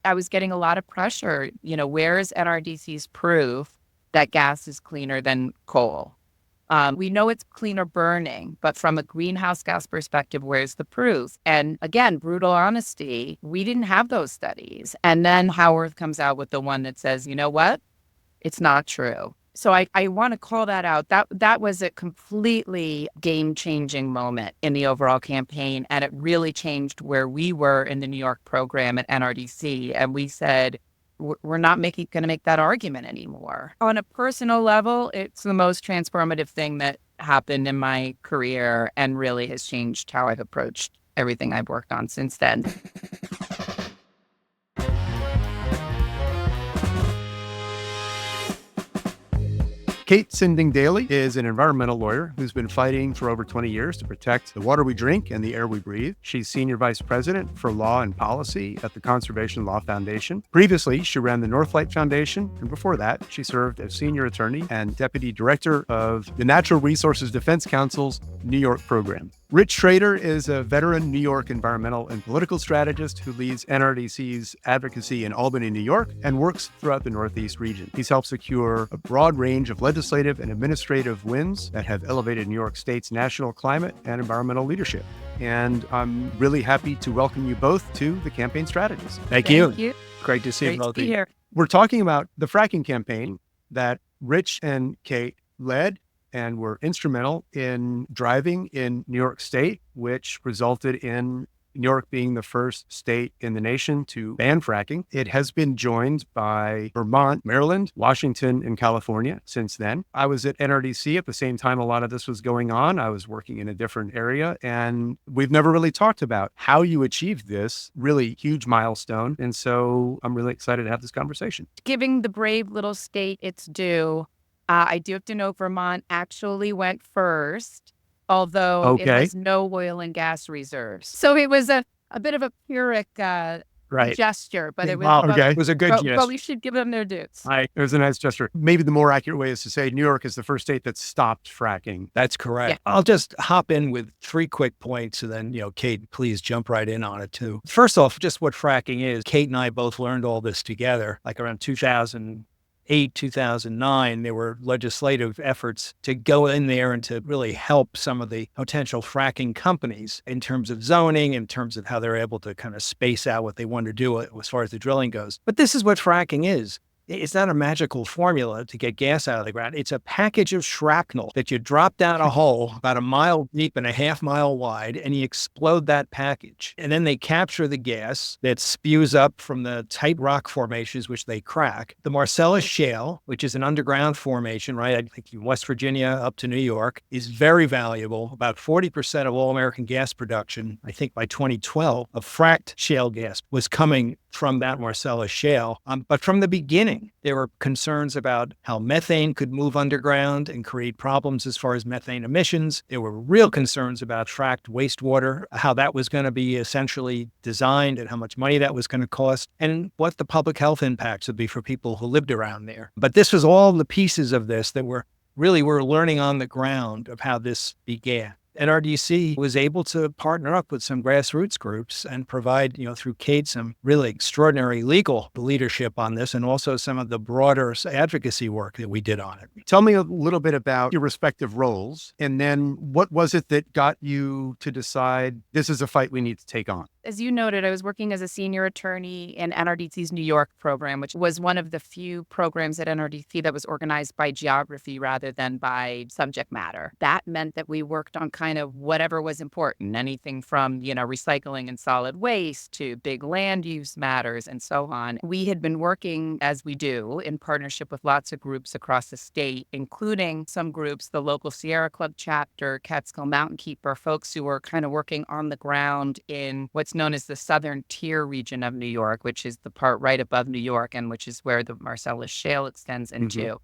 I was getting a lot of pressure. Where is NRDC's proof that gas is cleaner than coal? We know it's cleaner burning, but from a greenhouse gas perspective, where's the proof? And again, brutal honesty, we didn't have those studies. And then Howarth comes out with the one that says, you know what? It's not true. So I want to call that out. That was a completely game-changing moment in the overall campaign. And it really changed where we were in the New York program at NRDC. And we said, we're not going to make that argument anymore. On a personal level, it's the most transformative thing that happened in my career and really has changed how I've approached everything I've worked on since then. Kate Sinding Daly is an environmental lawyer who's been fighting for over 20 years to protect the water we drink and the air we breathe. She's Senior Vice President for Law and Policy at the Conservation Law Foundation. Previously, she ran the Northlight Foundation, and before that, she served as Senior Attorney and Deputy Director of the Natural Resources Defense Council's New York program. Rich Schrader is a veteran New York environmental and political strategist who leads NRDC's advocacy in Albany, New York, and works throughout the Northeast region. He's helped secure a broad range of legislative and administrative wins that have elevated New York State's national climate and environmental leadership. And I'm really happy to welcome you both to the Campaign Strategist. Thank you. Great to see you Great both to be here. We're talking about the fracking campaign that Rich and Kate led and were instrumental in driving in New York State, which resulted in New York being the first state in the nation to ban fracking. It has been joined by Vermont, Maryland, Washington, and California since then. I was at NRDC at the same time a lot of this was going on. I was working in a different area, and we've never really talked about how you achieved this really huge milestone. And so I'm really excited to have this conversation. Giving the brave little state its due, I do have to know Vermont actually went first, although it has no oil and gas reserves. So it was a bit of a Pyrrhic gesture, but it was It was a good gesture. But we should give them their dues. It was a nice gesture. Maybe the more accurate way is to say New York is the first state that stopped fracking. That's correct. Yeah. I'll just hop in with 3 quick points and then, Kate, please jump right in on it too. First off, just what fracking is. Kate and I both learned all this together, like around 2008, 2009, there were legislative efforts to go in there and to really help some of the potential fracking companies in terms of zoning, in terms of how they're able to kind of space out what they want to do as far as the drilling goes. But this is what fracking is. It's not a magical formula to get gas out of the ground. It's a package of shrapnel that you drop down a hole about a mile deep and a half mile wide, and you explode that package. And then they capture the gas that spews up from the tight rock formations, which they crack. The Marcellus Shale, which is an underground formation, right? I think in West Virginia up to New York, is very valuable. About 40% of all American gas production, I think by 2012, of fracked shale gas was coming from that Marcellus Shale. But from the beginning, there were concerns about how methane could move underground and create problems as far as methane emissions. There were real concerns about fracked wastewater, how that was going to be essentially designed and how much money that was going to cost, and what the public health impacts would be for people who lived around there. But this was all the pieces of this that we're learning on the ground of how this began. NRDC was able to partner up with some grassroots groups and provide, through Kate, some really extraordinary legal leadership on this and also some of the broader advocacy work that we did on it. Tell me a little bit about your respective roles, and then what was it that got you to decide this is a fight we need to take on? As you noted, I was working as a senior attorney in NRDC's New York program, which was one of the few programs at NRDC that was organized by geography rather than by subject matter. That meant that we worked on kind of whatever was important, anything from, recycling and solid waste to big land use matters and so on. We had been working, as we do, in partnership with lots of groups across the state, including some groups, the local Sierra Club chapter, Catskill Mountain Keeper, folks who were kind of working on the ground in what's known as the southern tier region of New York, which is the part right above New York and which is where the Marcellus Shale extends into. Mm-hmm.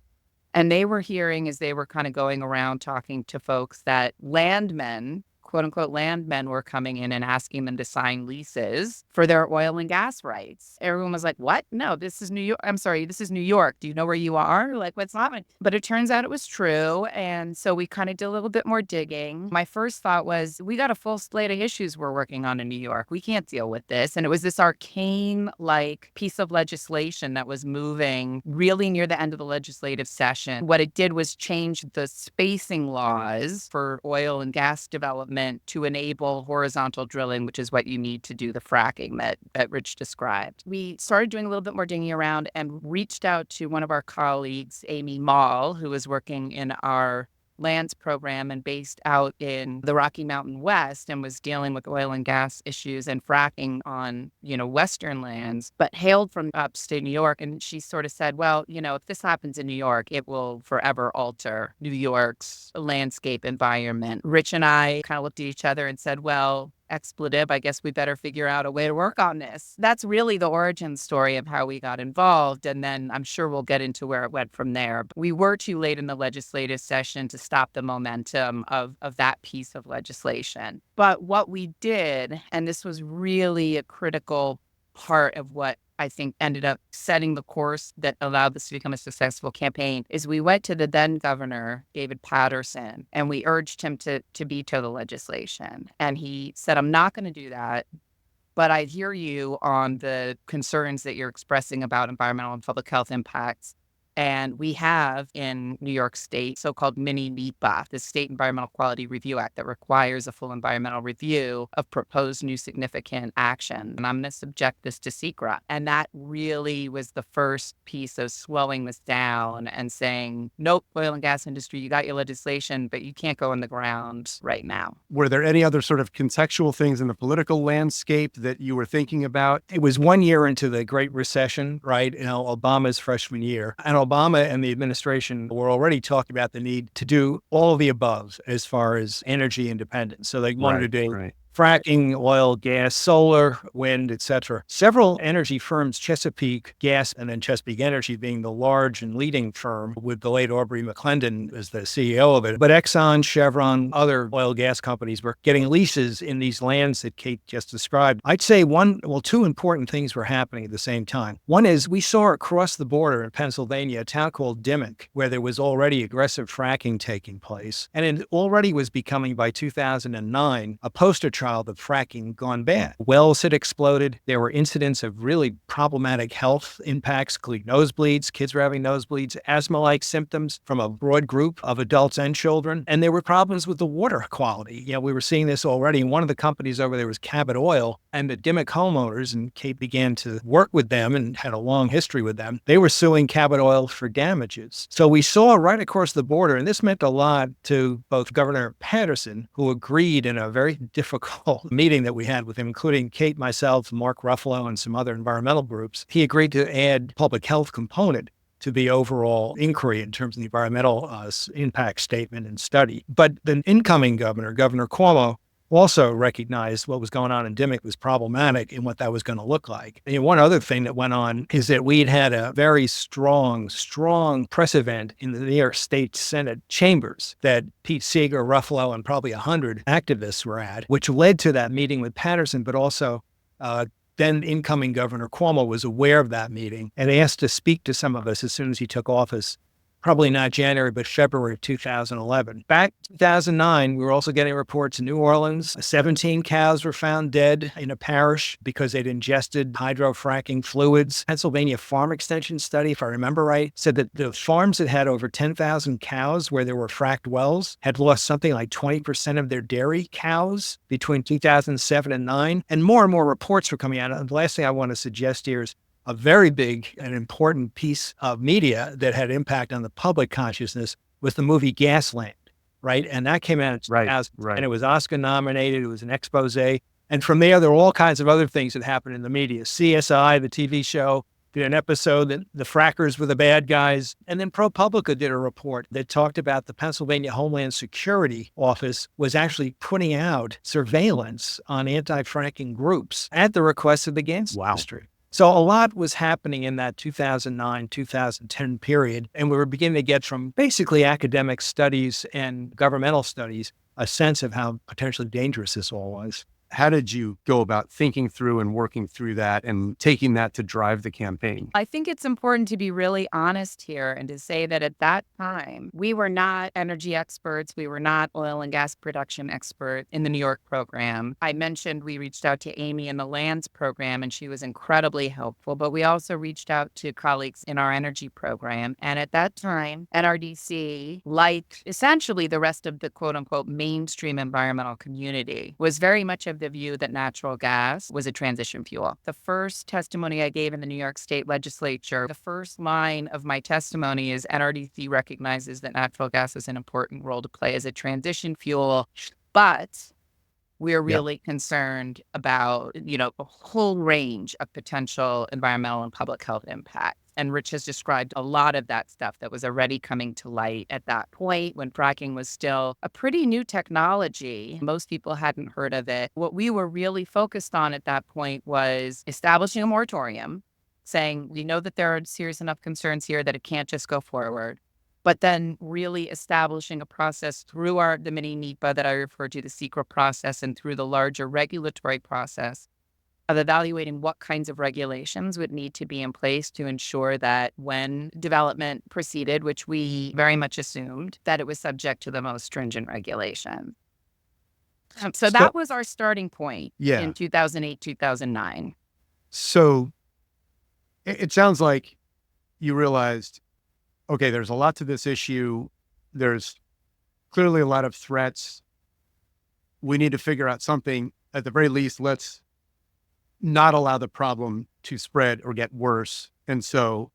And they were hearing, as they were kind of going around talking to folks, that landmen, quote unquote landmen were coming in and asking them to sign leases for their oil and gas rights. Everyone was like, what? No, this is New York. I'm sorry, this is New York. Do you know where you are? Like, what's happening? But it turns out it was true. And so we kind of did a little bit more digging. My first thought was, we got a full slate of issues we're working on in New York. We can't deal with this. And it was this arcane like piece of legislation that was moving really near the end of the legislative session. What it did was change the spacing laws for oil and gas development to enable horizontal drilling, which is what you need to do the fracking that Rich described. We started doing a little bit more digging around and reached out to one of our colleagues, Amy Mall, who was working in our lands program and based out in the Rocky Mountain West and was dealing with oil and gas issues and fracking on, Western lands, but hailed from upstate New York. And she sort of said, well, if this happens in New York, it will forever alter New York's landscape environment. Rich and I kind of looked at each other and said, well, expletive, I guess we better figure out a way to work on this. That's really the origin story of how we got involved. And then I'm sure we'll get into where it went from there. But we were too late in the legislative session to stop the momentum of that piece of legislation. But what we did, and this was really a critical part of what I think ended up setting the course that allowed this to become a successful campaign, is we went to the then governor, David Patterson, and we urged him to veto the legislation. And he said, I'm not going to do that, but I hear you on the concerns that you're expressing about environmental and public health impacts. And we have in New York State so-called mini NEPA, the State Environmental Quality Review Act, that requires a full environmental review of proposed new significant action. And I'm going to subject this to secret. And that really was the first piece of slowing this down and saying, nope, oil and gas industry, you got your legislation, but you can't go in the ground right now. Were there any other sort of contextual things in the political landscape that you were thinking about? It was 1 year into the Great Recession, right? Obama's freshman year. And Obama and the administration were already talking about the need to do all of the above as far as energy independence. So they wanted to do fracking, oil, gas, solar, wind, etc. Several energy firms, Chesapeake Gas and then Chesapeake Energy being the large and leading firm with the late Aubrey McClendon as the CEO of it. But Exxon, Chevron, other oil gas companies were getting leases in these lands that Kate just described. I'd say two important things were happening at the same time. One is we saw across the border in Pennsylvania a town called Dimmock, where there was already aggressive fracking taking place. And it already was becoming, by 2009, a poster child of fracking gone bad. Wells had exploded. There were incidents of really problematic health impacts, including nosebleeds. Kids were having nosebleeds, asthma-like symptoms from a broad group of adults and children. And there were problems with the water quality. We were seeing this already. One of the companies over there was Cabot Oil, and the Dimmock homeowners, and Kate began to work with them and had a long history with them. They were suing Cabot Oil for damages. So we saw right across the border, and this meant a lot to both Governor Patterson, who agreed in a very difficult meeting that we had with him, including Kate, myself, Mark Ruffalo, and some other environmental groups. He agreed to add public health component to the overall inquiry in terms of the environmental impact statement and study. But the incoming governor, Governor Cuomo, also recognized what was going on in Dimmock was problematic and what that was going to look like. And one other thing that went on is that we'd had a very strong press event in the New York State Senate chambers that Pete Seeger, Ruffalo, and probably 100 activists were at, which led to that meeting with Patterson, but also then incoming Governor Cuomo was aware of that meeting and asked to speak to some of us as soon as he took office. Probably not January, but February of 2011. Back in 2009, we were also getting reports in New Orleans. 17 cows were found dead in a parish because they'd ingested hydrofracking fluids. Pennsylvania Farm Extension study, if I remember right, said that the farms that had over 10,000 cows where there were fracked wells had lost something like 20% of their dairy cows between 2007 and 9. And more reports were coming out. And the last thing I want to suggest here is a very big and important piece of media that had impact on the public consciousness was the movie Gasland, right? And that came out in 2000, and it was Oscar nominated. It was an expose. And from there were all kinds of other things that happened in the media. CSI, the TV show, did an episode that the frackers were the bad guys. And then ProPublica did a report that talked about the Pennsylvania Homeland Security Office was actually putting out surveillance on anti-fracking groups at the request of the gas industry. So a lot was happening in that 2009, 2010 period, and we were beginning to get from basically academic studies and governmental studies a sense of how potentially dangerous this all was. How did you go about thinking through and working through that and taking that to drive the campaign? I think it's important to be really honest here and to say that at that time, we were not energy experts. We were not oil and gas production experts in the New York program. I mentioned we reached out to Amy in the lands program, and she was incredibly helpful. But we also reached out to colleagues in our energy program. And at that time, NRDC, like essentially the rest of the quote unquote mainstream environmental community, was very much of the view that natural gas was a transition fuel. The first testimony I gave in the New York State legislature, the first line of my testimony is NRDC recognizes that natural gas has an important role to play as a transition fuel, but we're Yeah. really concerned about, a whole range of potential environmental and public health impacts. And Rich has described a lot of that stuff that was already coming to light at that point when fracking was still a pretty new technology. Most people hadn't heard of it. What we were really focused on at that point was establishing a moratorium, saying we know that there are serious enough concerns here that it can't just go forward, but then really establishing a process through the mini NEPA that I referred to, the secret process, and through the larger regulatory process of evaluating what kinds of regulations would need to be in place to ensure that when development proceeded, which we very much assumed, that it was subject to the most stringent regulation. So that was our starting point in 2008, 2009. So it sounds like you realized, okay, there's a lot to this issue. There's clearly a lot of threats. We need to figure out something. At the very least, let's not allow the problem to spread or get worse. And so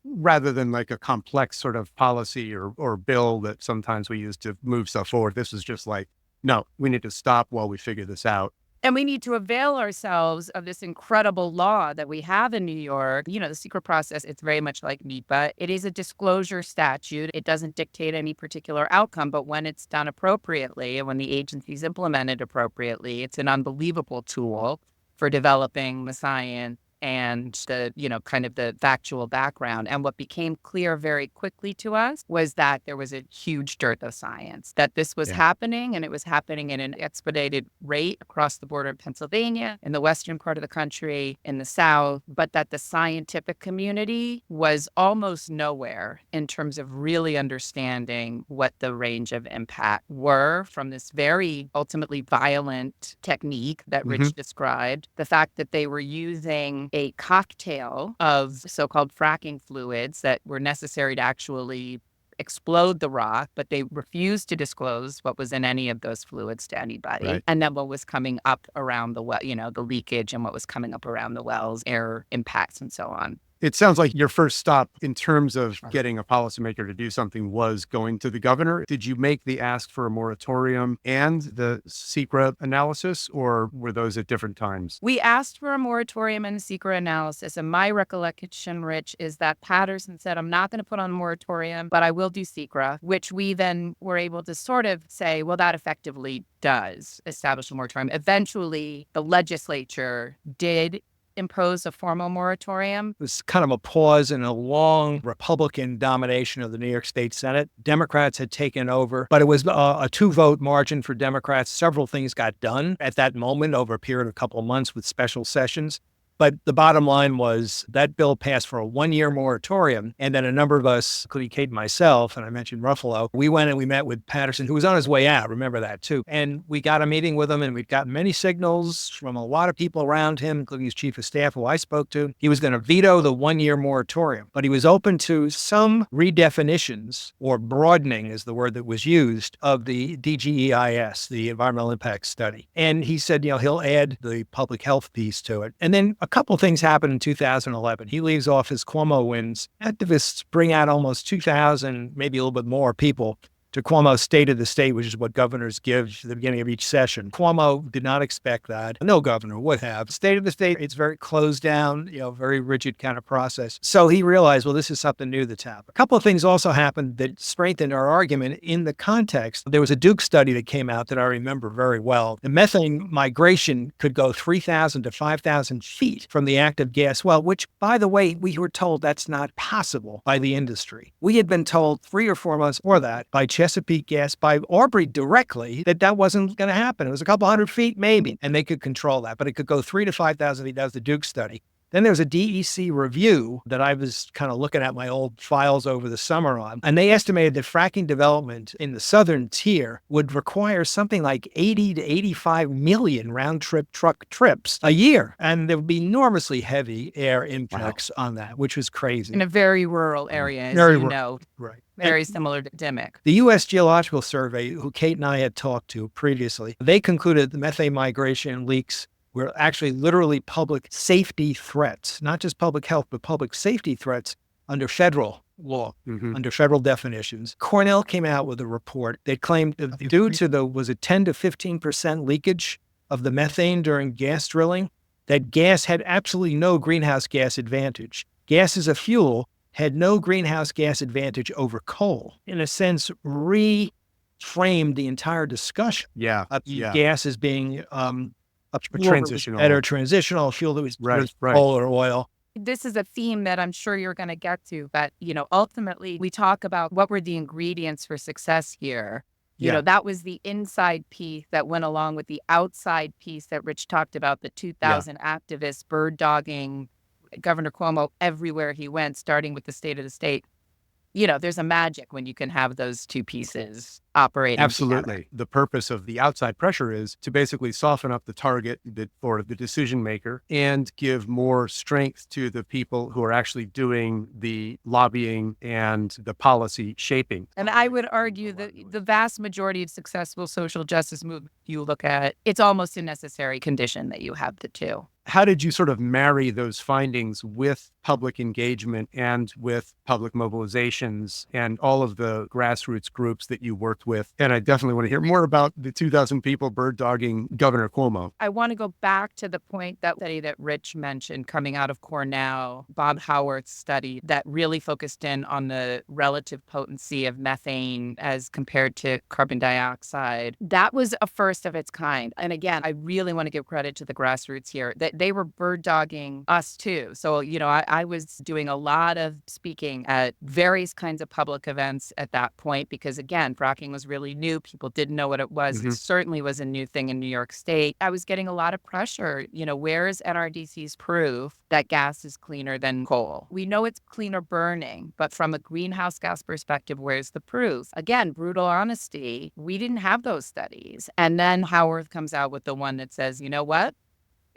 rather than like a complex sort of policy or bill that sometimes we use to move stuff forward, this is just like, no, we need to stop while we figure this out. And we need to avail ourselves of this incredible law that we have in New York. The secret process, it's very much like NEPA. It is a disclosure statute. It doesn't dictate any particular outcome, but when it's done appropriately and when the agencies implement it appropriately, it's an unbelievable tool for developing the science and the, kind of the factual background. And what became clear very quickly to us was that there was a huge dearth of science, that this was happening, and it was happening in an expedited rate across the border in Pennsylvania, in the western part of the country, in the South, but that the scientific community was almost nowhere in terms of really understanding what the range of impact were from this very ultimately violent technique that Rich described. The fact that they were using a cocktail of so-called fracking fluids that were necessary to actually explode the rock, but they refused to disclose what was in any of those fluids to anybody. Right. And then what was coming up around the well, the leakage and what was coming up around the wells, air impacts and so on. It sounds like your first stop in terms of getting a policymaker to do something was going to the governor. Did you make the ask for a moratorium and the secret analysis, or were those at different times? We asked for a moratorium and a secret analysis. And my recollection, Rich, is that Patterson said, I'm not going to put on a moratorium, but I will do secret, which we then were able to sort of say, well, that effectively does establish a moratorium. Eventually, the legislature did impose a formal moratorium. It was kind of a pause in a long Republican domination of the New York State Senate. Democrats had taken over, but it was a 2-vote margin for Democrats. Several things got done at that moment over a period of a couple of months with special sessions. But the bottom line was that bill passed for a 1-year moratorium. And then a number of us, including Kate and myself, and I mentioned Ruffalo, we went and we met with Patterson, who was on his way out. Remember that too. And we got a meeting with him, and we'd gotten many signals from a lot of people around him, including his chief of staff, who I spoke to. He was going to veto the 1-year moratorium, but he was open to some redefinitions, or broadening is the word that was used, of the DGEIS, the Environmental Impact Study. And he said, he'll add the public health piece to it. And then a couple of things happened in 2011. He leaves office, Cuomo wins. Activists bring out almost 2,000, maybe a little bit more people to Cuomo's State of the State, which is what governors give at the beginning of each session. Cuomo did not expect that. No governor would have. State of the State, it's very closed down, very rigid kind of process. So he realized, well, this is something new that's happened. A couple of things also happened that strengthened our argument in the context. There was a Duke study that came out that I remember very well. The methane migration could go 3,000 to 5,000 feet from the active gas well, which, by the way, we were told that's not possible by the industry. We had been told 3 or 4 months before that by Chesapeake Gas by Aubrey directly that wasn't going to happen. It was a couple hundred feet maybe, and they could control that, but it could go 3 to 5,000 feet. That was the Duke study. Then there was a DEC review that I was kind of looking at my old files over the summer on, and they estimated that fracking development in the southern tier would require something like 80 to 85 million round-trip truck trips a year, and there would be enormously heavy air impacts on that, which was crazy. In a very rural area, as Very you rural. know, Right. very similar to Dimick. The U.S. Geological Survey, who Kate and I had talked to previously, they concluded the methane migration leaks were actually literally public safety threats, not just public health, but public safety threats under federal law, under federal definitions. Cornell came out with a report that claimed that due to was a 10 to 15% leakage of the methane during gas drilling, that gas had absolutely no greenhouse gas advantage. Gas as a fuel had no greenhouse gas advantage over coal. In a sense, reframed the entire discussion of gas as being a transitional, better transitional fuel that was coal or oil. This is a theme that I'm sure you're going to get to, but, ultimately we talk about what were the ingredients for success here. That was the inside piece that went along with the outside piece that Rich talked about, the 2,000 activists bird dogging Governor Cuomo everywhere he went, starting with the state of the state. There's a magic when you can have those two pieces operating Absolutely. together. The purpose of the outside pressure is to basically soften up the target or the decision maker and give more strength to the people who are actually doing the lobbying and the policy shaping. And I would argue that the vast majority of successful social justice movement you look at, it's almost a necessary condition that you have the two. How did you sort of marry those findings with public engagement and with public mobilizations and all of the grassroots groups that you worked with? And I definitely want to hear more about the 2,000 people bird dogging Governor Cuomo. I want to go back to the point that study that Rich mentioned coming out of Cornell, Bob Howarth's study that really focused in on the relative potency of methane as compared to carbon dioxide. That was a first of its kind. And again, I really want to give credit to the grassroots here that they were bird dogging us too. So, I was doing a lot of speaking at various kinds of public events at that point, because again, fracking was really new. People didn't know what it was. It certainly was a new thing in New York State. I was getting a lot of pressure. Where's NRDC's proof that gas is cleaner than coal? We know it's cleaner burning, but from a greenhouse gas perspective, where's the proof? Again, brutal honesty. We didn't have those studies. And then Howarth comes out with the one that says, you know what?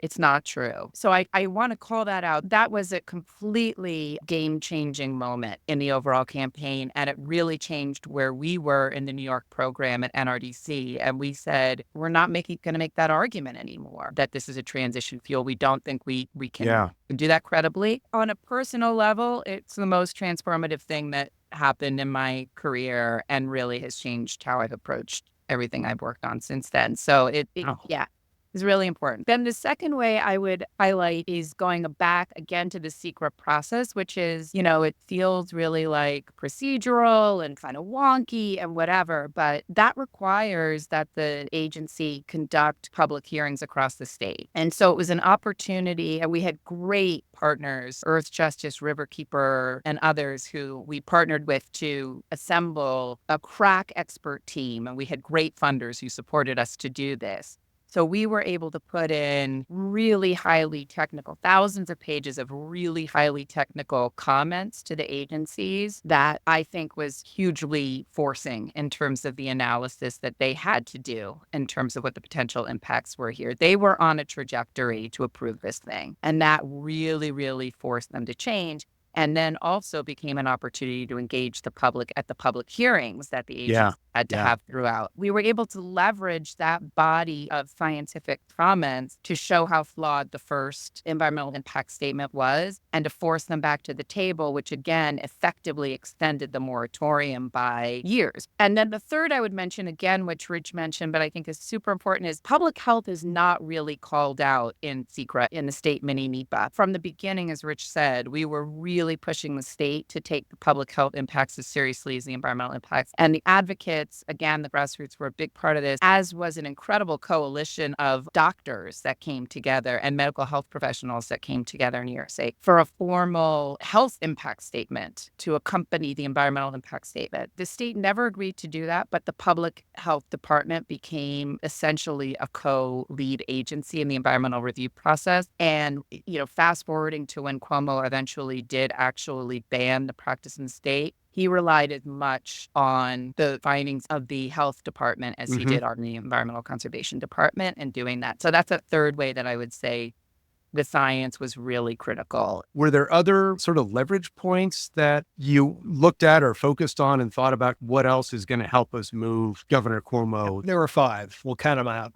It's not true. So I want to call that out. That was a completely game-changing moment in the overall campaign, and it really changed where we were in the New York program at NRDC. And we said, we're not going to make that argument anymore, that this is a transition fuel. We don't think we can do that credibly. On a personal level, it's the most transformative thing that happened in my career and really has changed how I've approached everything I've worked on since then. So is really important. Then the second way I would highlight is going back again to the secret process, which is, it feels really like procedural and kind of wonky and whatever, but that requires that the agency conduct public hearings across the state. And so it was an opportunity, and we had great partners, Earth Justice, Riverkeeper, and others who we partnered with to assemble a crack expert team. And we had great funders who supported us to do this. So we were able to put in really highly technical, thousands of pages of really highly technical comments to the agencies that I think was hugely forcing in terms of the analysis that they had to do in terms of what the potential impacts were here. They were on a trajectory to approve this thing, and that really, really forced them to change. And then also became an opportunity to engage the public at the public hearings that the agency had to have throughout. We were able to leverage that body of scientific comments to show how flawed the first environmental impact statement was and to force them back to the table, which again effectively extended the moratorium by years. And then the third I would mention again, which Rich mentioned, but I think is super important, is public health is not really called out in secret in the state mini NEPA. From the beginning, as Rich said, we were really really pushing the state to take the public health impacts as seriously as the environmental impacts. And the advocates, again, the grassroots were a big part of this, as was an incredible coalition of doctors that came together and medical health professionals that came together in New York State for a formal health impact statement to accompany the environmental impact statement. The state never agreed to do that, but the public health department became essentially a co-lead agency in the environmental review process. And, fast forwarding to when Cuomo eventually did actually ban the practice in the state, he relied as much on the findings of the health department as he did on the environmental conservation department and doing that. So that's a third way that I would say the science was really critical. Were there other sort of leverage points that you looked at or focused on and thought about what else is going to help us move Governor Cuomo? There were 5. We'll count them out.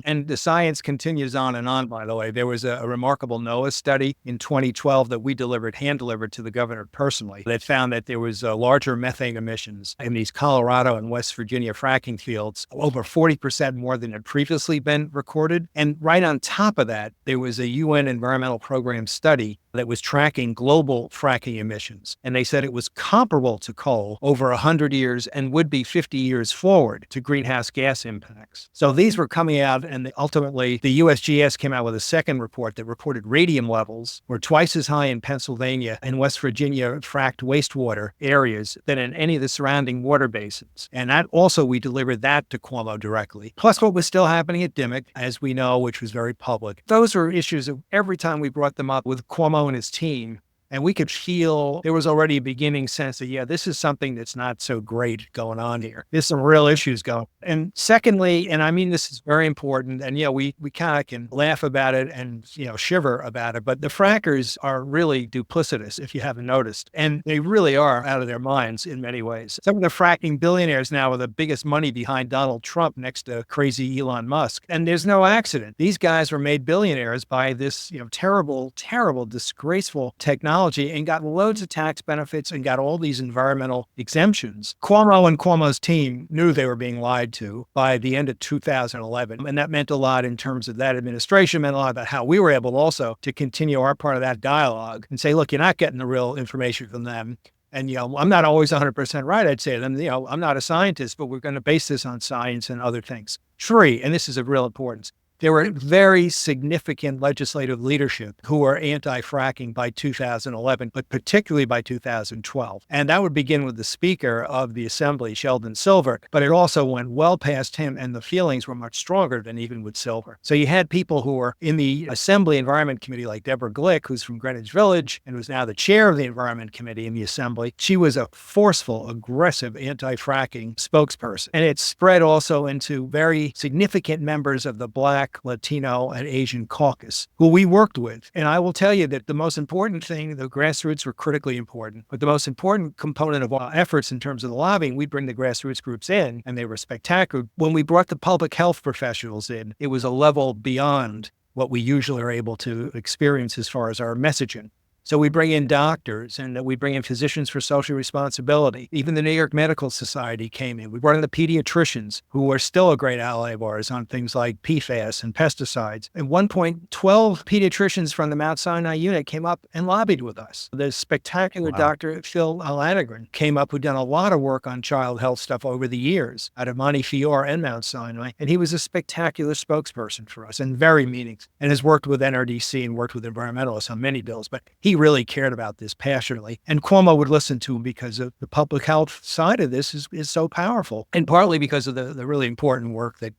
And the science continues on and on, by the way. There was a remarkable NOAA study in 2012 that we hand-delivered to the governor personally that found that there was larger methane emissions in these Colorado and West Virginia fracking fields, over 40% more than had previously been recorded. And right on top of that, there was a UN Environmental Program study that was tracking global fracking emissions. And they said it was comparable to coal over 100 years and would be 50 years forward to greenhouse gas impacts. So these were coming out, and ultimately the USGS came out with a second report that reported radium levels were twice as high in Pennsylvania and West Virginia fracked wastewater areas than in any of the surrounding water basins. And that also, we delivered that to Cuomo directly. Plus what was still happening at Dimmock, as we know, which was very public. Those were issues that every time we brought them up with Cuomo and his team, and we could feel there was already a beginning sense that, this is something that's not so great going on here. There's some real issues going. And secondly, and I mean, this is very important, and we kind of can laugh about it and, shiver about it, but the frackers are really duplicitous, if you haven't noticed. And they really are out of their minds in many ways. Some of the fracking billionaires now are the biggest money behind Donald Trump next to crazy Elon Musk. And there's no accident. These guys were made billionaires by this, terrible, terrible, disgraceful technology, and got loads of tax benefits and got all these environmental exemptions. Cuomo and Cuomo's team knew they were being lied to by the end of 2011. And that meant a lot in terms of that administration, meant a lot about how we were able also to continue our part of that dialogue and say, look, you're not getting the real information from them. And, I'm not always 100% right, I'd say to them, I'm not a scientist, but we're going to base this on science and other things. 3, and this is of real importance, there were very significant legislative leadership who were anti-fracking by 2011, but particularly by 2012. And that would begin with the Speaker of the Assembly, Sheldon Silver, but it also went well past him, and the feelings were much stronger than even with Silver. So you had people who were in the Assembly Environment Committee, like Deborah Glick, who's from Greenwich Village and was now the chair of the Environment Committee in the Assembly. She was a forceful, aggressive anti-fracking spokesperson. And it spread also into very significant members of the Black, Latino, and Asian caucus, who we worked with. And I will tell you that the most important thing, the grassroots were critically important, but the most important component of our efforts in terms of the lobbying, we bring the grassroots groups in, and they were spectacular. When we brought the public health professionals in, it was a level beyond what we usually are able to experience as far as our messaging. So we bring in doctors, and we bring in physicians for social responsibility. Even the New York Medical Society came in. We brought in the pediatricians, who are still a great ally of ours on things like PFAS and pesticides. At one point, 12 pediatricians from the Mount Sinai unit came up and lobbied with us. The spectacular Dr. Phil Lanagren came up, who'd done a lot of work on child health stuff over the years out of Montefiore and Mount Sinai. And he was a spectacular spokesperson for us and very meaningful, and has worked with NRDC and worked with environmentalists on many bills. But he really cared about this passionately. And Cuomo would listen to him because of the public health side of this is so powerful. And partly because of the really important work that,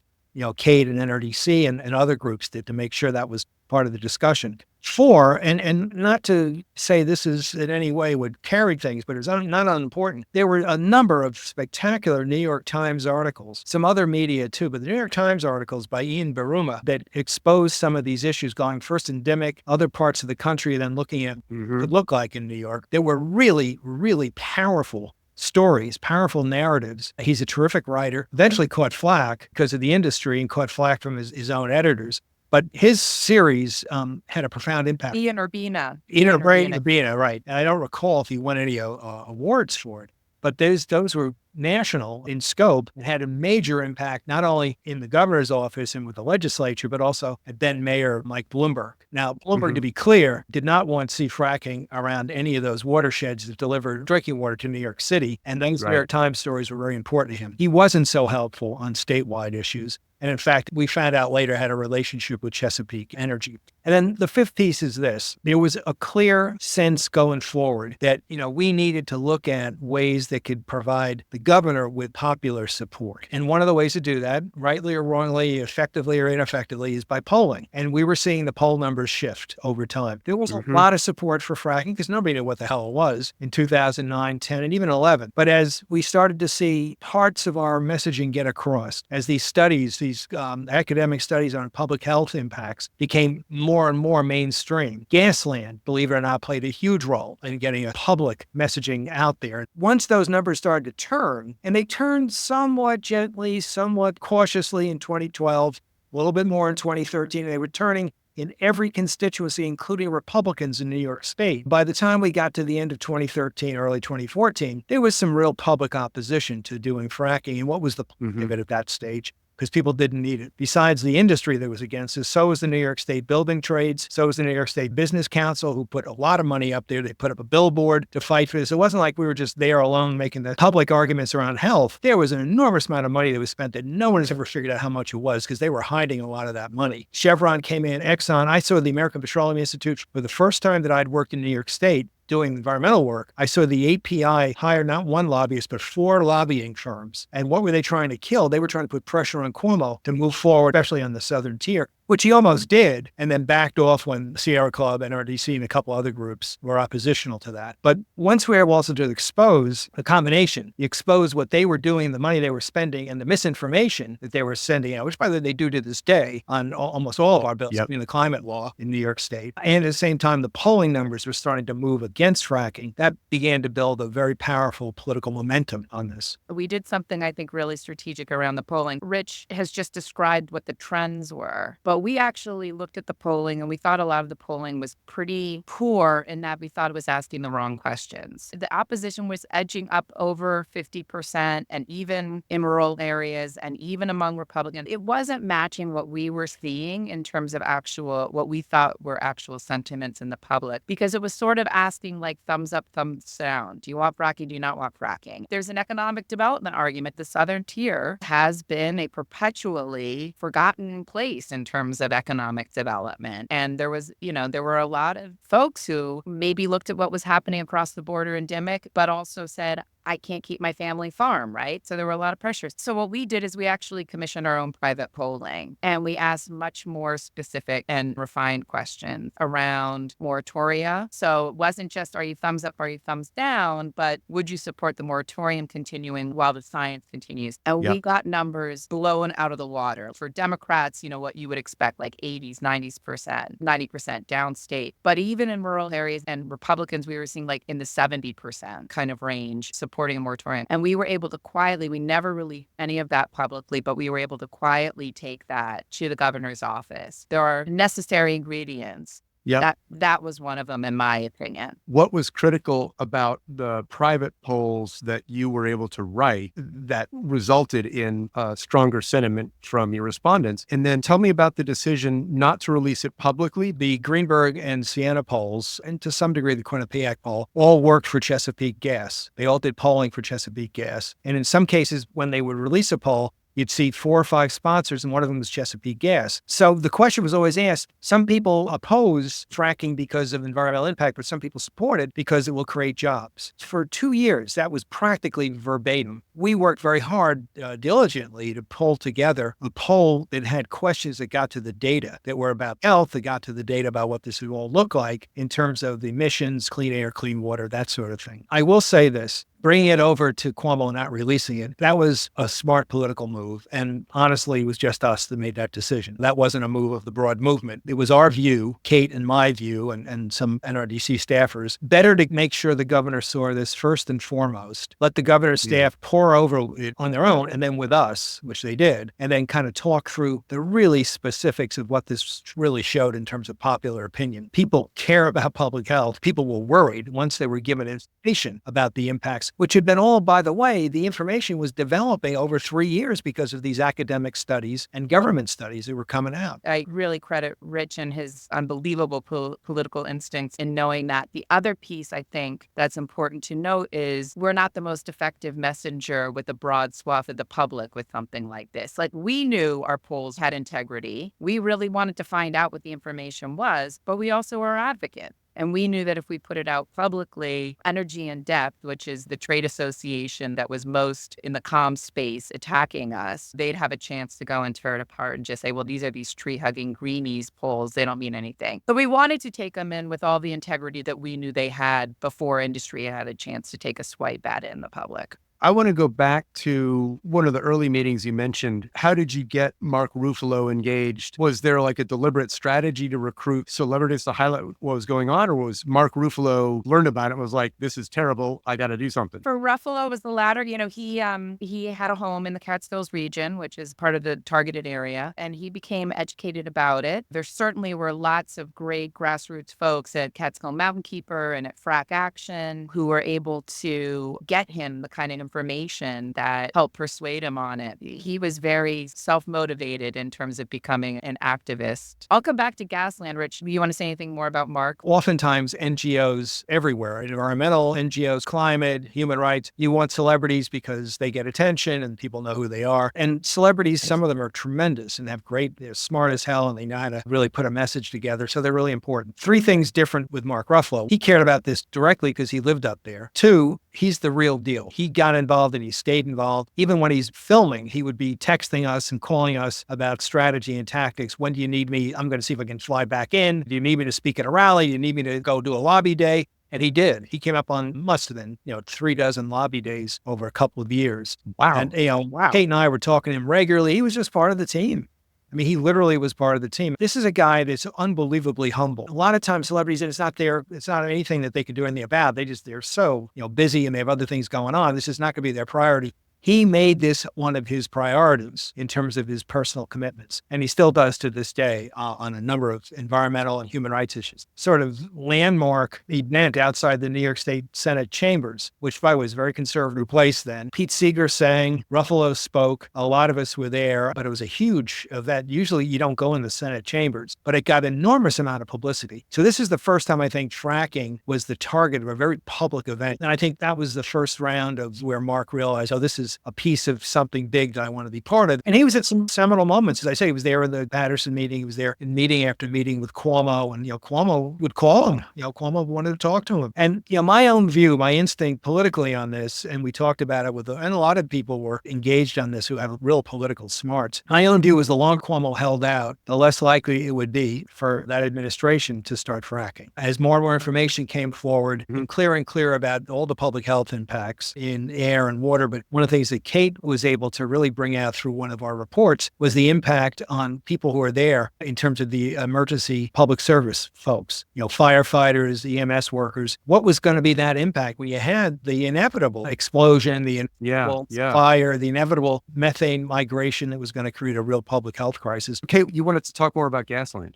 Kate and NRDC and other groups did to make sure that was part of the discussion. 4, and not to say this is in any way would carry things, but it's not unimportant. There were a number of spectacular New York Times articles, some other media too, but the New York Times articles by Ian Baruma that exposed some of these issues going first in Dimmock, other parts of the country, then looking at what it looked like in New York. There were really, really powerful stories, powerful narratives. He's a terrific writer, eventually caught flack because of the industry and caught flack from his own editors. But his series had a profound impact. Ian Urbina, right. And I don't recall if he won any awards for it. But those were national in scope and had a major impact, not only in the governor's office and with the legislature, but also at then Mayor Mike Bloomberg. Now, Bloomberg, to be clear, did not want to see fracking around any of those watersheds that delivered drinking water to New York City. And those New York Times stories were very important to him. He wasn't so helpful on statewide issues. And in fact, we found out later had a relationship with Chesapeake Energy. And then the fifth piece is this. There was a clear sense going forward that, we needed to look at ways that could provide the governor with popular support. And one of the ways to do that, rightly or wrongly, effectively or ineffectively, is by polling. And we were seeing the poll numbers shift over time. There was a lot of support for fracking because nobody knew what the hell it was in 2009, 10, and even 11. But as we started to see parts of our messaging get across, as these studies, these academic studies on public health impacts became more and more mainstream. Gasland, believe it or not, played a huge role in getting a public messaging out there. Once those numbers started to turn, and they turned somewhat gently, somewhat cautiously in 2012, a little bit more in 2013, and they were turning in every constituency, including Republicans in New York State. By the time we got to the end of 2013, early 2014, there was some real public opposition to doing fracking. And what was the point of it at that stage? Because people didn't need it. Besides the industry that was against it, so was the New York State Building Trades, so was the New York State Business Council, who put a lot of money up there. They put up a billboard to fight for this. It wasn't like we were just there alone making the public arguments around health. There was an enormous amount of money that was spent that no one has ever figured out how much it was because they were hiding a lot of that money. Chevron came in, Exxon. I saw the American Petroleum Institute for the first time that I'd worked in New York State doing environmental work. I saw the API hire not one lobbyist, but 4 lobbying firms. And what were they trying to kill? They were trying to put pressure on Cuomo to move forward, especially on the southern tier, which he almost did, and then backed off when Sierra Club, NRDC, and a couple other groups were oppositional to that. But once we were able also to expose the combination, expose what they were doing, the money they were spending, and the misinformation that they were sending out, which by the way, they do to this day on almost all of our bills, including the climate law in New York State. And at the same time, the polling numbers were starting to move against fracking. That began to build a very powerful political momentum on this. We did something, I think, really strategic around the polling. Rich has just described what the trends were, but we actually looked at the polling and we thought a lot of the polling was pretty poor in that we thought it was asking the wrong questions. The opposition was edging up over 50%, and even in rural areas and even among Republicans, it wasn't matching what we were seeing in terms of what we thought were actual sentiments in the public, because it was sort of asking like thumbs up, thumbs down. Do you want fracking? Do you not want fracking? There's an economic development argument. The southern tier has been a perpetually forgotten place in terms of economic development. And there were a lot of folks who maybe looked at what was happening across the border in Dimock, but also said, I can't keep my family farm, right? So there were a lot of pressures. So what we did is we actually commissioned our own private polling, and we asked much more specific and refined questions around moratoria. So it wasn't just, are you thumbs up, are you thumbs down, but would you support the moratorium continuing while the science continues? And we got numbers blown out of the water. For Democrats, what you would expect, like 80s, 90%, 90% downstate. But even in rural areas, and Republicans, we were seeing like in the 70% kind of range supporting a moratorium. And we were able to quietly, we never released any of that publicly, but we were able to quietly take that to the governor's office. There are necessary ingredients. That was one of them, in my opinion. What was critical about the private polls that you were able to write that resulted in a stronger sentiment from your respondents? And then tell me about the decision not to release it publicly. The Greenberg and Siena polls, and to some degree the Quinnipiac poll, all worked for Chesapeake Gas. They all did polling for Chesapeake Gas. And in some cases, when they would release a poll, you'd see 4 or 5 sponsors, and one of them was Chesapeake Gas. So the question was always asked, some people oppose fracking because of environmental impact, but some people support it because it will create jobs. For 2 years, that was practically verbatim. We worked very hard, diligently, to pull together a poll that had questions that got to the data, that were about health, that got to the data about what this would all look like in terms of the emissions, clean air, clean water, that sort of thing. I will say this. Bringing it over to Cuomo and not releasing it, that was a smart political move. And honestly, it was just us that made that decision. That wasn't a move of the broad movement. It was our view, Kate and my view, and some NRDC staffers, better to make sure the governor saw this first and foremost. Let the governor's staff pour over it on their own, and then with us, which they did, and then kind of talk through the really specifics of what this really showed in terms of popular opinion. People care about public health. People were worried once they were given information about the impacts statistics, which had been all, by the way, the information was developing over 3 years because of these academic studies and government studies that were coming out. I really credit Rich and his unbelievable political instincts in knowing that. The other piece I think that's important to note is we're not the most effective messenger with a broad swath of the public with something like this. Like, we knew our polls had integrity. We really wanted to find out what the information was, but we also were advocates. And we knew that if we put it out publicly, Energy in Depth, which is the trade association that was most in the comm space attacking us, they'd have a chance to go and tear it apart and just say, well, these are these tree-hugging greenies polls. They don't mean anything. So we wanted to take them in with all the integrity that we knew they had before industry had a chance to take a swipe at it in the public. I want to go back to one of the early meetings you mentioned. How did you get Mark Ruffalo engaged? Was there like a deliberate strategy to recruit celebrities to highlight what was going on? Or was Mark Ruffalo learned about it and was like, this is terrible, I got to do something? For Ruffalo, it was the latter. You know, he had a home in the Catskills region, which is part of the targeted area, and he became educated about it. There certainly were lots of great grassroots folks at Catskill Mountain Keeper and at Frack Action who were able to get him the kind of information that helped persuade him on it. He was very self-motivated in terms of becoming an activist. I'll come back to Gasland. Rich, you want to say anything more about Mark? Oftentimes, NGOs everywhere, environmental NGOs, climate, human rights, you want celebrities because they get attention and people know who they are. And celebrities, some of them are tremendous and have they're smart as hell and they know how to really put a message together. So they're really important. 3 things different with Mark Ruffalo. He cared about this directly because he lived up there. 2, he's the real deal. He got involved and he stayed involved. Even when he's filming, he would be texting us and calling us about strategy and tactics. When do you need me? I'm going to see if I can fly back in. Do you need me to speak at a rally? Do you need me to go do a lobby day? And he did. He came up on, must have been, 3 dozen lobby days over a couple of years. Wow. And, Kate and I were talking to him regularly. He was just part of the team. I mean, he literally was part of the team. This is a guy that's unbelievably humble. A lot of times celebrities, and it's not anything that they can do anything about. They're so, busy and they have other things going on. This is not going to be their priority. He made this one of his priorities in terms of his personal commitments. And he still does to this day on a number of environmental and human rights issues. Sort of landmark event outside the New York State Senate chambers, which by the way was a very conservative place then. Pete Seeger sang, Ruffalo spoke, a lot of us were there, but it was a huge event. Usually you don't go in the Senate chambers, but it got enormous amount of publicity. So this is the first time I think fracking was the target of a very public event. And I think that was the first round of where Mark realized, this is a piece of something big that I want to be part of. And he was at some seminal moments. As I say, he was there in the Patterson meeting. He was there in meeting after meeting with Cuomo. And, Cuomo would call him. Cuomo wanted to talk to him. And, my own view, my instinct politically on this, and we talked about it and a lot of people were engaged on this who have real political smarts. My own view is the longer Cuomo held out, the less likely it would be for that administration to start fracking. As more and more information came forward, clear and clear about all the public health impacts in air and water. But one of the things that Kate was able to really bring out through one of our reports was the impact on people who are there in terms of the emergency public service folks, firefighters, EMS workers. What was going to be that impact when you had the inevitable explosion, the inevitable fire, the inevitable methane migration that was going to create a real public health crisis? Kate, you wanted to talk more about Gasland.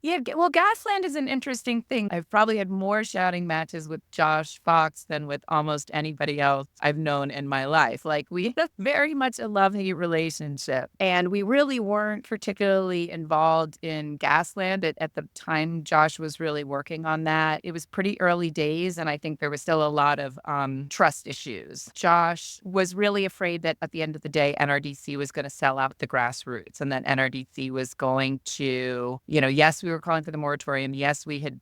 Yeah, well, Gasland is an interesting thing. I've probably had more shouting matches with Josh Fox than with almost anybody else I've known in my life. Like, we had very much a love-hate relationship. And we really weren't particularly involved in Gasland at the time Josh was really working on that. It was pretty early days, and I think there was still a lot of trust issues. Josh was really afraid that at the end of the day, NRDC was going to sell out the grassroots, and that NRDC was going to, yes, we were calling for the moratorium. Yes, we had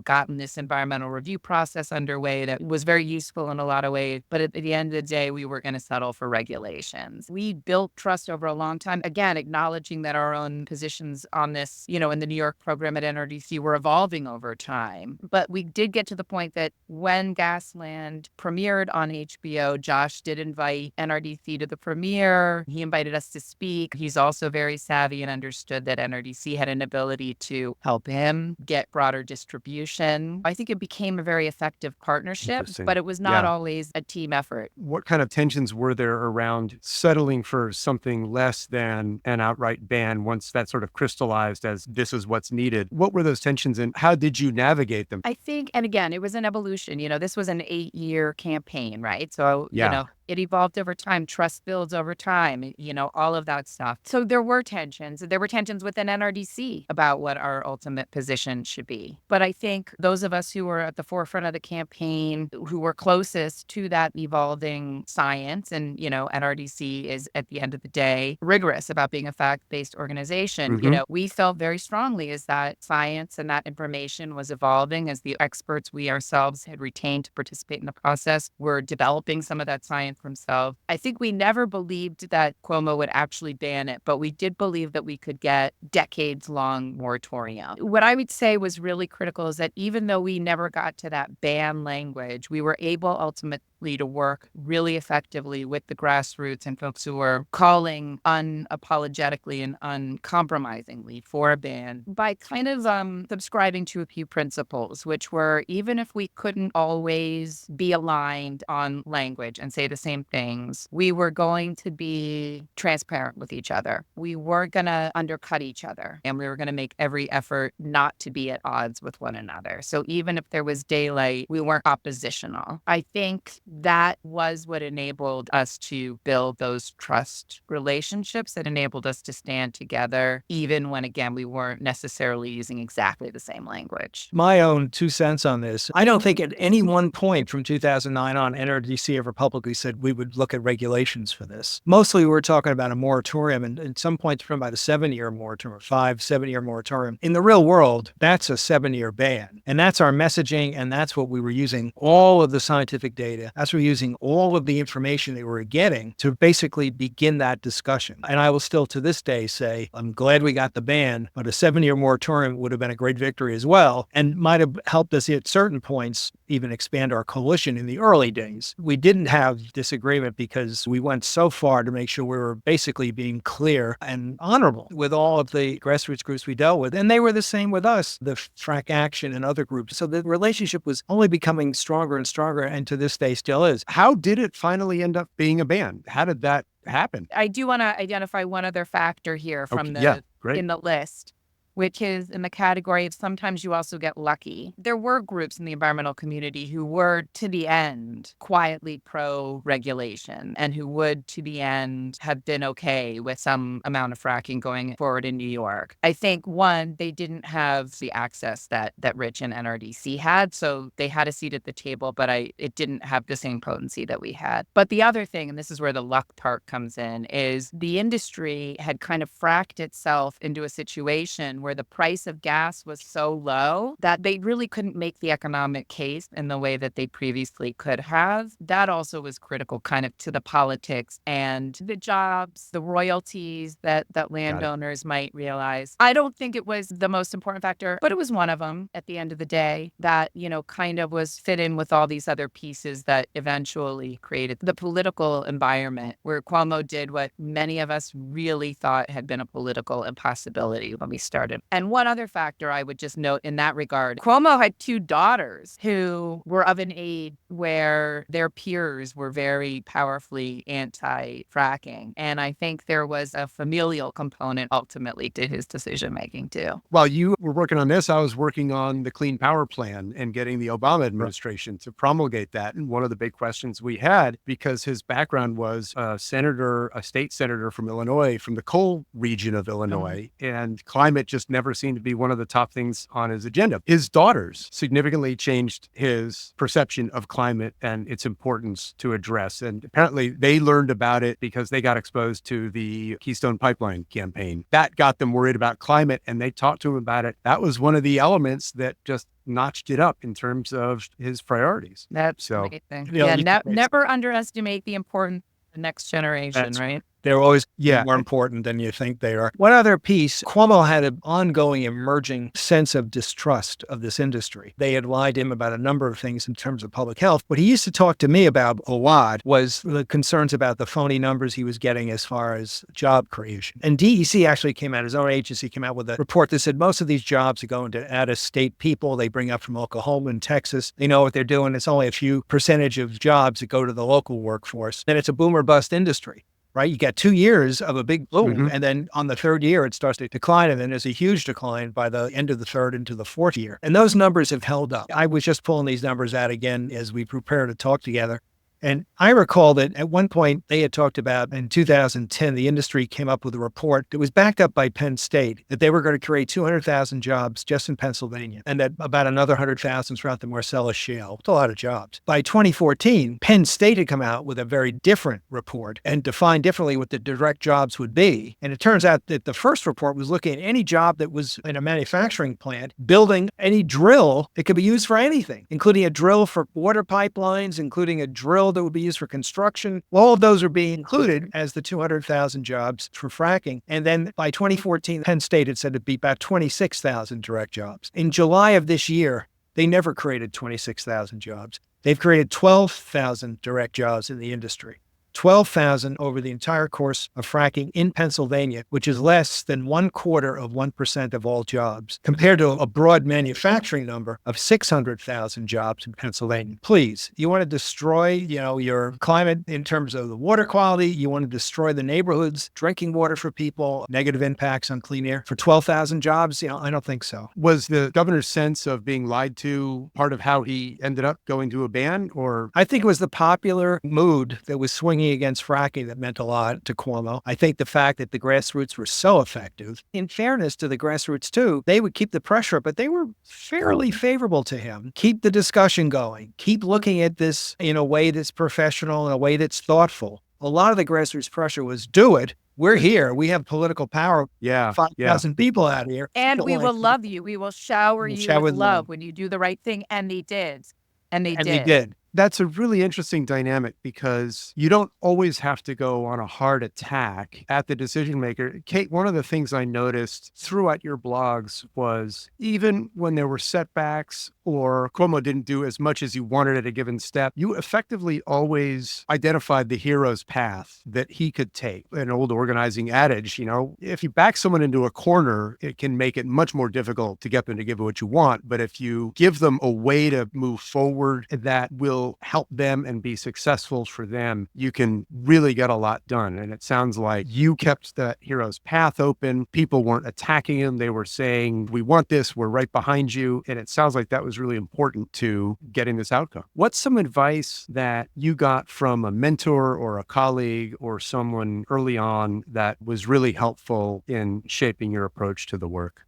gotten this environmental review process underway that was very useful in a lot of ways. But at the end of the day, we were going to settle for regulations. We built trust over a long time, again, acknowledging that our own positions on this, in the New York program at NRDC were evolving over time. But we did get to the point that when Gasland premiered on HBO, Josh did invite NRDC to the premiere. He invited us to speak. He's also very savvy and understood that NRDC had an ability to help him get broader distribution distribution. I think it became a very effective partnership, Interesting. but it was not Yeah. always a team effort. What kind of tensions were there around settling for something less than an outright ban once that sort of crystallized as this is what's needed? What were those tensions and how did you navigate them? I think, and again, it was an evolution. This was an 8-year campaign, right? So, Yeah. it evolved over time. Trust builds over time, all of that stuff. So there were tensions. There were tensions within NRDC about what our ultimate position should be. But I think those of us who were at the forefront of the campaign, who were closest to that evolving science, and, NRDC is at the end of the day rigorous about being a fact-based organization. Mhm. We felt very strongly is that science and that information was evolving as the experts we ourselves had retained to participate in the process were developing some of that science themselves. I think we never believed that Cuomo would actually ban it, but we did believe that we could get decades-long moratorium. What I would say was really critical is that even though we never got to that ban language, we were able ultimately to work really effectively with the grassroots and folks who were calling unapologetically and uncompromisingly for a ban by kind of subscribing to a few principles, which were even if we couldn't always be aligned on language and say the same things, we were going to be transparent with each other. We weren't going to undercut each other, and we were going to make every effort not to be at odds with one another. So even if there was daylight, we weren't oppositional. I think that was what enabled us to build those trust relationships that enabled us to stand together, even when, again, we weren't necessarily using exactly the same language. My own 2 cents on this. I don't think at any one point from 2009 on, NRDC ever publicly said we would look at regulations for this. Mostly we were talking about a moratorium, and at some point from about a 7-year moratorium, 7-year moratorium. In the real world, that's a 7-year ban. And that's our messaging, and that's what we were using all of the scientific data. That's what we're using all of the information that we were getting to basically begin that discussion. And I will still to this day say, I'm glad we got the ban, but a 7-year moratorium would have been a great victory as well, and might have helped us at certain points even expand our coalition in the early days. We didn't have disagreement because we went so far to make sure we were basically being clear and honorable with all of the grassroots groups we dealt with. And they were the same with us, the Frack Action and other groups. So the relationship was only becoming stronger and stronger, and to this day still is. How did it finally end up being a ban? How did that happen? I do want to identify one other factor here from Okay, yeah, great. in the list, which is in the category of sometimes you also get lucky. There were groups in the environmental community who were, to the end, quietly pro-regulation and who would, to the end, have been okay with some amount of fracking going forward in New York. I think, one, they didn't have the access that Rich and NRDC had, so they had a seat at the table, but it didn't have the same potency that we had. But the other thing, and this is where the luck part comes in, is the industry had kind of fracked itself into a situation where the price of gas was so low that they really couldn't make the economic case in the way that they previously could have. That also was critical kind of to the politics and the jobs, the royalties that landowners might realize. I don't think it was the most important factor, but it was one of them at the end of the day that, kind of was fit in with all these other pieces that eventually created the political environment where Cuomo did what many of us really thought had been a political impossibility when we started. And one other factor I would just note in that regard, Cuomo had 2 daughters who were of an age where their peers were very powerfully anti-fracking. And I think there was a familial component ultimately to his decision-making too. While you were working on this, I was working on the Clean Power Plan and getting the Obama administration to promulgate that. And one of the big questions we had, because his background was a state senator from Illinois, from the coal region of Illinois, and climate just never seemed to be one of the top things on his agenda. His daughters significantly changed his perception of climate and its importance to address. And apparently they learned about it because they got exposed to the Keystone Pipeline campaign. That got them worried about climate, and they talked to him about it. That was one of the elements that just notched it up in terms of his priorities. That's so amazing. Yeah, never underestimate the importance of the next generation, right? They're always Yeah. more important than you think they are. One other piece, Cuomo had an ongoing emerging sense of distrust of this industry. They had lied to him about a number of things in terms of public health. What he used to talk to me about a lot was the concerns about the phony numbers he was getting as far as job creation. And DEC actually came out, his own agency came out with a report that said most of these jobs are going to out-of-state people. They bring up from Oklahoma and Texas. They know what they're doing. It's only a few percentage of jobs that go to the local workforce. And it's a boom or bust industry. Right? You got 2 years of a big boom, and then on the third year, it starts to decline, and then there's a huge decline by the end of the third into the fourth year. And those numbers have held up. I was just pulling these numbers out again as we prepare to talk together. And I recall that at one point they had talked about in 2010, the industry came up with a report that was backed up by Penn State that they were going to create 200,000 jobs just in Pennsylvania and that about another 100,000 throughout the Marcellus Shale. It's a lot of jobs. By 2014, Penn State had come out with a very different report and defined differently what the direct jobs would be. And it turns out that the first report was looking at any job that was in a manufacturing plant, building any drill that could be used for anything, including a drill for water pipelines, including a drill that would be used for construction. All of those are being included as the 200,000 jobs for fracking. And then by 2014, Penn State had said it'd be about 26,000 direct jobs. In July of this year, they never created 26,000 jobs. They've created 12,000 direct jobs in the industry. 12,000 over the entire course of fracking in Pennsylvania, which is less than 0.25% of all jobs, compared to a broad manufacturing number of 600,000 jobs in Pennsylvania. Please, you want to destroy, your climate in terms of the water quality. You want to destroy the neighborhoods, drinking water for people, negative impacts on clean air for 12,000 jobs. I don't think so. Was the governor's sense of being lied to part of how he ended up going to a ban, or? I think it was the popular mood that was swinging against fracking that meant a lot to Cuomo. I think the fact that the grassroots were so effective, in fairness to the grassroots too, they would keep the pressure up, but they were fairly favorable to him. Keep the discussion going. Keep looking at this in a way that's professional, in a way that's thoughtful. A lot of the grassroots pressure was do it. We're here. We have political power. Yeah. 5,000 people out here. And we will love you. We will shower you with love when you do the right thing. And they did. And they did. That's a really interesting dynamic because you don't always have to go on a hard attack at the decision maker. Kate, one of the things I noticed throughout your blogs was even when there were setbacks or Cuomo didn't do as much as you wanted at a given step, you effectively always identified the hero's path that he could take. An old organizing adage, if you back someone into a corner, it can make it much more difficult to get them to give what you want. But if you give them a way to move forward that will help them and be successful for them, you can really get a lot done. And it sounds like you kept that hero's path open. People weren't attacking him. They were saying, we want this, we're right behind you. And it sounds like that was really important to getting this outcome. What's some advice that you got from a mentor or a colleague or someone early on that was really helpful in shaping your approach to the work?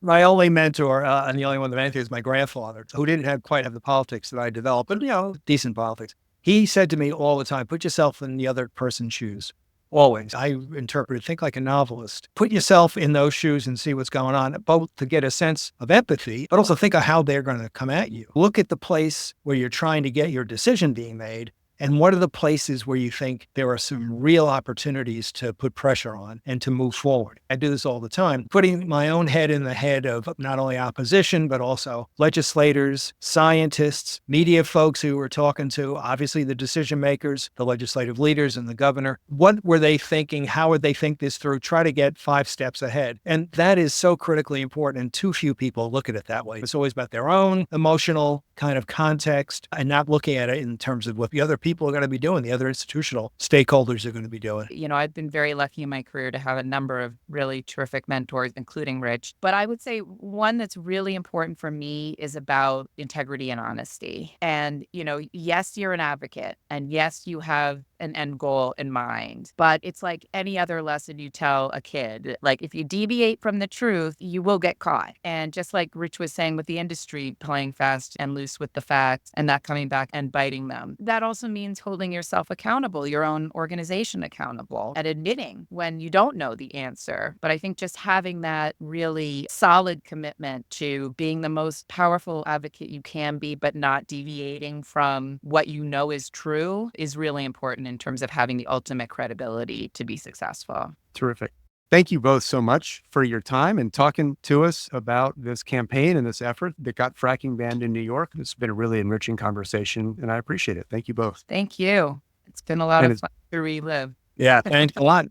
My only mentor, and the only one that mentored is my grandfather, who didn't quite have the politics that I developed, but decent politics. He said to me all the time, put yourself in the other person's shoes. Always. I interpreted, think like a novelist. Put yourself in those shoes and see what's going on, both to get a sense of empathy, but also think of how they're going to come at you. Look at the place where you're trying to get your decision being made. And what are the places where you think there are some real opportunities to put pressure on and to move forward? I do this all the time, putting my own head in the head of not only opposition, but also legislators, scientists, media folks who we're talking to, obviously the decision makers, the legislative leaders and the governor. What were they thinking? How would they think this through? Try to get 5 steps ahead. And that is so critically important. And too few people look at it that way. It's always about their own emotional kind of context and not looking at it in terms of what the other people are going to be doing, the other institutional stakeholders are going to be doing. I've been very lucky in my career to have a number of really terrific mentors, including Rich. But I would say one that's really important for me is about integrity and honesty. And, yes, you're an advocate and yes, you have an end goal in mind, but it's like any other lesson you tell a kid. Like if you deviate from the truth, you will get caught. And just like Rich was saying with the industry playing fast and loose with the facts and that coming back and biting them, that also means holding yourself accountable, your own organization accountable, and admitting when you don't know the answer. But I think just having that really solid commitment to being the most powerful advocate you can be, but not deviating from what you know is true is really important and in terms of having the ultimate credibility to be successful. Terrific. Thank you both so much for your time and talking to us about this campaign and this effort that got fracking banned in New York. It's been a really enriching conversation, and I appreciate it. Thank you both. Thank you. It's been a lot And of fun to relive. Yeah, thanks a lot.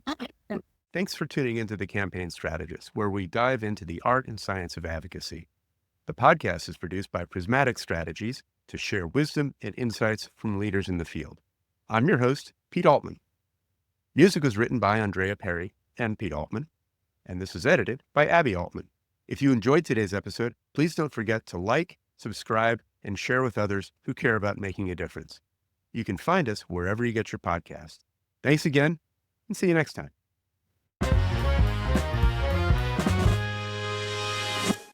Thanks for tuning into the Campaign Strategist, where we dive into the art and science of advocacy. The podcast is produced by Prismatic Strategies to share wisdom and insights from leaders in the field. I'm your host, Pete Altman. Music was written by Andrea Perry and Pete Altman, and this is edited by Abby Altman. If you enjoyed today's episode, please don't forget to like, subscribe, and share with others who care about making a difference. You can find us wherever you get your podcast. Thanks again, and see you next time.